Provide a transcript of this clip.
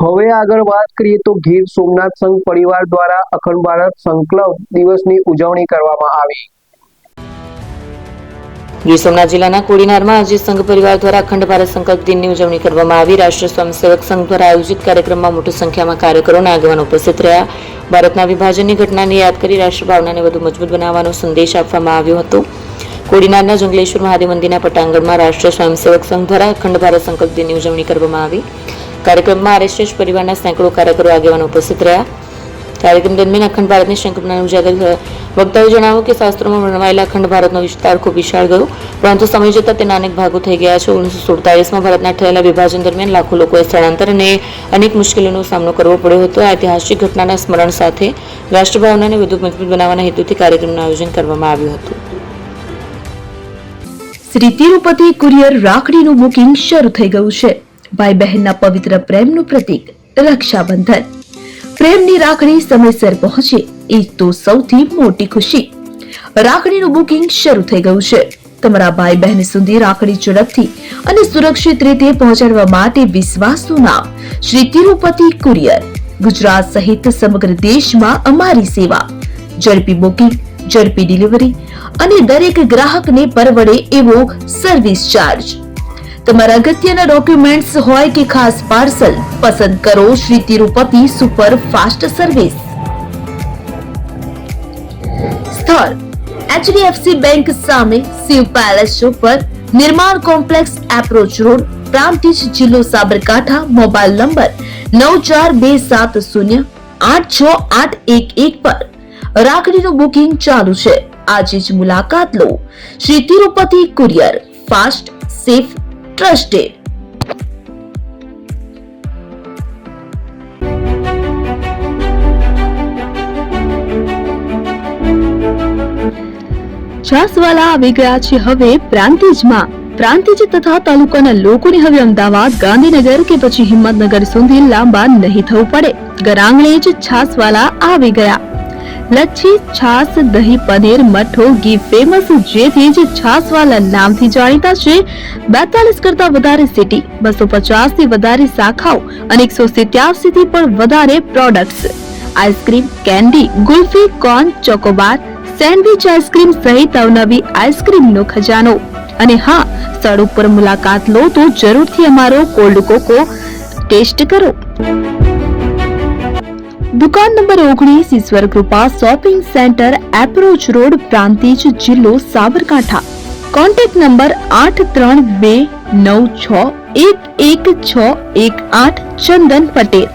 હવે આગળ વાત કરીએ તો ગીર સોમનાથ સંઘ પરિવાર દ્વારા અખંડ ભારત સંકલ્પ દિવસની ઉજવણી કરવામાં આવી। ગીર સોમનાથ જિલ્લાના કોડીનારમાં આજે સંઘ પરિવાર દ્વારા અખંડ ભારત સંકલ્પ દિનની ઉજવણી કરવામાં આવી। રાષ્ટ્રીય સ્વયંસેવક સંઘ દ્વારા આયોજિત કાર્યક્રમમાં મોટી સંખ્યામાં કાર્યકરો અને આગેવાનો ઉપસ્થિત રહ્યા। ભારતના વિભાજનની ઘટનાને યાદ કરી રાષ્ટ્રભાવનાને વધુ મજબૂત બનાવવાનો સંદેશ આપવામાં આવ્યો હતો। કોડીનારના જંગલેશ્વર મહાદેવ મંદિરના પટાંગણમાં રાષ્ટ્રીય સ્વયંસેવક સંઘ દ્વારા અખંડ ભારત સંકલ્પ દિનની ઉજવણી કરવામાં આવી। કાર્યક્રમમાં આરએસએસ પરિવારના સેંકડો કાર્યકરો આગેવાનો ઉપસ્થિત રહ્યા। કાર્યક્રમ દરમિયાન અખંડ ભારતની સંકલ્પનાને ઉજાગર વક્તાઓએ જણાવ્યું કે શાસ્ત્રોમાં વર્ણવાયેલા અખંડ ભારતનો વિસ્તાર ખૂબ વિશાળ ગયો, પરંતુ સમય જતાં તેના અનેક ભાગો થઈ ગયા છે। 1947માં ભારતના થયેલા વિભાજન દરમિયાન લાખો લોકોએ સ્થળાંતર અને અનેક મુશ્કેલીઓનો સામનો કરવો પડ્યો હતો। આ ઐતિહાસિક ઘટનાના સ્મરણ સાથે રાષ્ટ્રભાવનાને વધુ મજબૂત બનાવવાના હેતુથી કાર્યક્રમનું આયોજન કરવામાં આવ્યું હતું। શ્રી તિરુપતિ કુરિયર રાખડીનું બુકિંગ શરૂ થઈ ગયું છે। ભાઈ બહેનના પવિત્ર પ્રેમનું પ્રતીક રક્ષાબંધન। પ્રેમની રાખડી સમયસર પહોંચે એ તો સૌથી મોટી ખુશી। રાખડીનું બુકિંગ શરૂ થઈ ગયું છે। તમારા ભાઈ બહેન સુધી રાખડી ઝડપથી અને સુરક્ષિત રીતે પહોંચાડવા માટે વિશ્વાસનું નામ શ્રી તિરુપતિ કુરિયર। ગુજરાત સહિત સમગ્ર દેશમાં અમારી સેવા। ઝડપી બુકિંગ, ઝડપી ડિલિવરી અને દરેક ગ્રાહકને પરવડે એવો સર્વિસ ચાર્જ। તમારા અગત્યના ડોક્યુમેન્ટ્સ હોય કે ખાસ પાર્સલ, પસંદ કરો Shri Tirupati super fast service. સ્થળ એચડીએફસી બેંક સામે, શિવ પેલેસ ઉપર, નિર્માણ કોમ્પ્લેક્સ, એપ્રોચ રોડ, પ્રાંતિજ, જિલ્લો સાબરકાંઠા। મોબાઈલ નંબર 9427086811 પર રાખડીનું બુકિંગ ચાલુ છે। આજે જ મુલાકાત લો। Shri Tirupati courier, fast, safe, trusted. છાસવાલા આવી ગયા છે હવે પ્રાંતિજમાં। પ્રાંતિજ તથા તાલુકાના લોકોને હવે અમદાવાદ, ગાંધીનગર કે પછી હિંમતનગર સુધી લાંબા નહીં થવું પડે। ઘર આંગણે જ છાસવાલા આવી ગયા। લચ્છી, છાસ, દહીં, પનીર, મઠો, ઘી ફેમસ, જેથી જ છાસવાલા નામથી જાણીતા છે। 42 કરતા વધારે સિટી, 250 થી વધારે શાખાઓ અને 187 થી પણ વધારે products. Ice cream, candy, kulfi, corn, Chocobar, sandwich ice cream સહિત અવનવી આઈસ્ક્રીમનો ખજાનો। અને હા, સ્થળ ઉપર મુલાકાત લો તો જરૂરથી અમારો કોલ્ડ કોકો ટેસ્ટ કરો। દુકાન number 19, Ishwar Krupa shopping centre, approach road, Prantij, જિલ્લો સાબરકાંઠા। Contact number 8329611618 Chandan Patel.